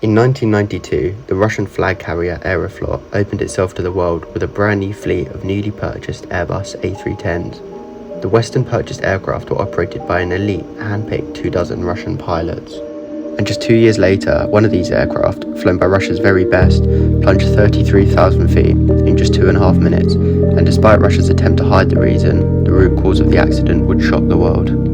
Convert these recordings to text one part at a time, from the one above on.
In 1992, the Russian flag carrier Aeroflot opened itself to the world with a brand new fleet of newly purchased Airbus A310s. The Western purchased aircraft were operated by an elite, hand-picked 24 Russian pilots. And just 2 years later, one of these aircraft, flown by Russia's very best, plunged 33,000 feet in just 2.5 minutes, and despite Russia's attempt to hide the reason, the root cause of the accident would shock the world.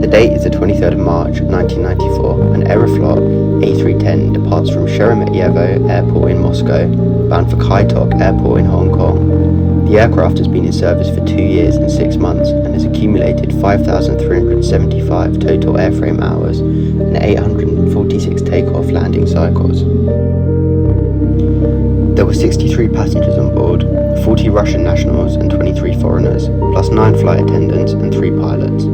The date is the 23rd of March 1994, and Aeroflot A310 departs from Sheremetyevo Airport in Moscow, bound for Kaitok Airport in Hong Kong. The aircraft has been in service for 2 years and 6 months and has accumulated 5,375 total airframe hours and 846 takeoff landing cycles. There were 63 passengers on board, 40 Russian nationals and 23 foreigners, plus 9 flight attendants and 3 pilots.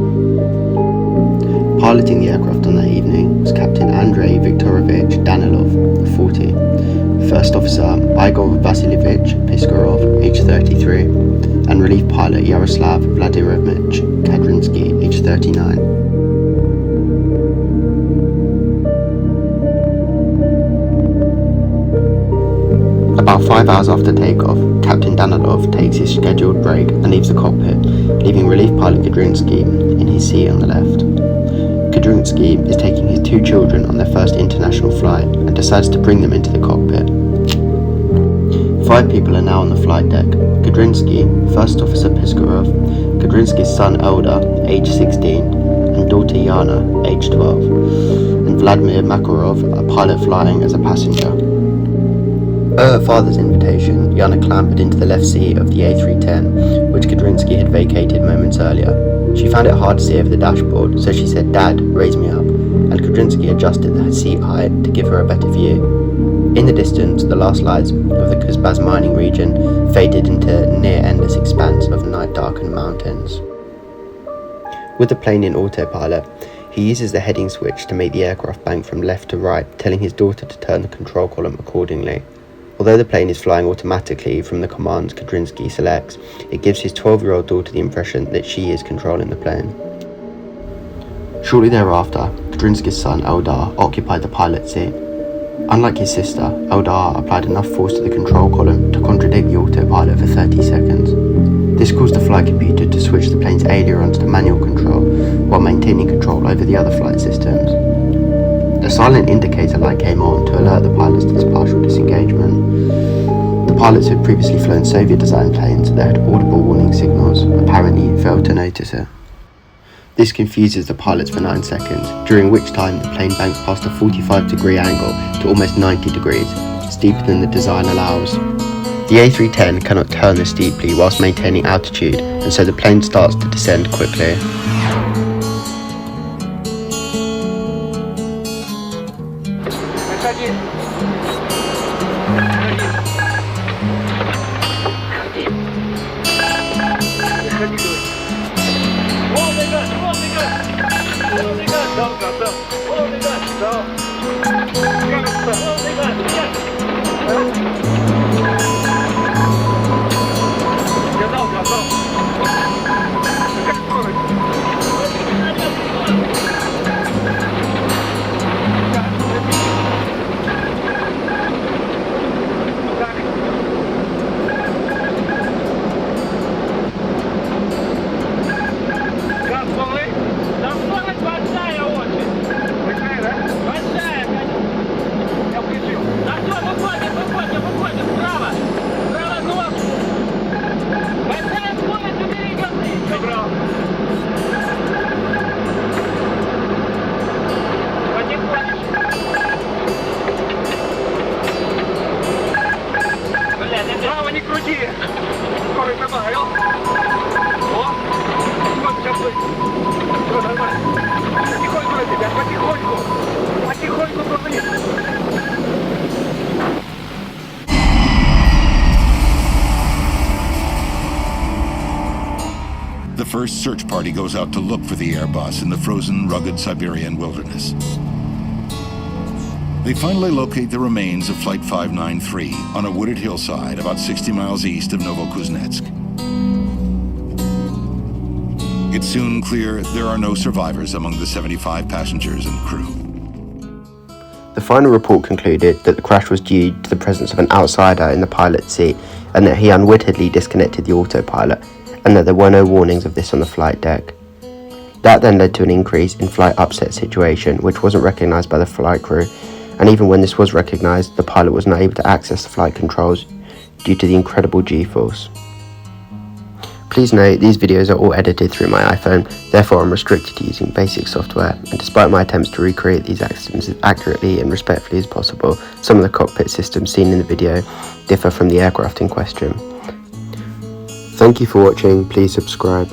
Piloting the aircraft on that evening was Captain Andrei Viktorovich Danilov, 40, First Officer Igor Vasilievich Piskarov, age 33, and Relief Pilot Yaroslav Vladimirovich Kadrinsky, age 39. About 5 hours after takeoff, Captain Danilov takes his scheduled break and leaves the cockpit, leaving Relief Pilot Kadrinsky in his seat on the left. Kadrinsky is taking his 2 children on their first international flight and decides to bring them into the cockpit. 5 people are now on the flight deck: Kadrinsky, First Officer Piskarov, Kadrinsky's son Eldar, age 16, and daughter Yana, age 12, and Vladimir Makarov, a pilot flying as a passenger. At her father's invitation, Yana clambered into the left seat of the A310, which Kadrinsky had vacated moments earlier. She found it hard to see over the dashboard, so she said, "Dad, raise me up," and Kadrinsky adjusted her seat height to give her a better view. In the distance, the last lights of the Kuzbaz mining region faded into a near-endless expanse of night-darkened mountains. With the plane in autopilot, he uses the heading switch to make the aircraft bank from left to right, telling his daughter to turn the control column accordingly. Although the plane is flying automatically from the commands Kadrinsky selects, it gives his 12-year-old daughter the impression that she is controlling the plane. Shortly thereafter, Kadrinsky's son Eldar occupied the pilot's seat. Unlike his sister, Eldar applied enough force to the control column to contradict the autopilot for 30 seconds. This caused the flight computer to switch the plane's ailerons to manual control while maintaining control over the other flight systems. A silent indicator light came on to alert the pilots to this partial disengagement. The pilots who had previously flown Soviet-designed planes that had audible warning signals apparently failed to notice it. This confuses the pilots for 9 seconds, during which time the plane banks past a 45-degree angle to almost 90 degrees, steeper than the design allows. The A310 cannot turn this steeply whilst maintaining altitude, and so the plane starts to descend quickly. The first search party goes out to look for the Airbus in the frozen, rugged Siberian wilderness. They finally locate the remains of Flight 593 on a wooded hillside about 60 miles east of Novokuznetsk. It's soon clear there are no survivors among the 75 passengers and crew. final report concluded that the crash was due to the presence of an outsider in the pilot's seat and that he unwittingly disconnected the autopilot, and that there were no warnings of this on the flight deck. That then led to an increase in flight upset situation, which wasn't recognised by the flight crew, and even when this was recognised, the pilot was not able to access the flight controls due to the incredible G-force. Please note, these videos are all edited through my iPhone, therefore I'm restricted to using basic software, and despite my attempts to recreate these accidents as accurately and respectfully as possible, some of the cockpit systems seen in the video differ from the aircraft in question. Thank you for watching, please subscribe.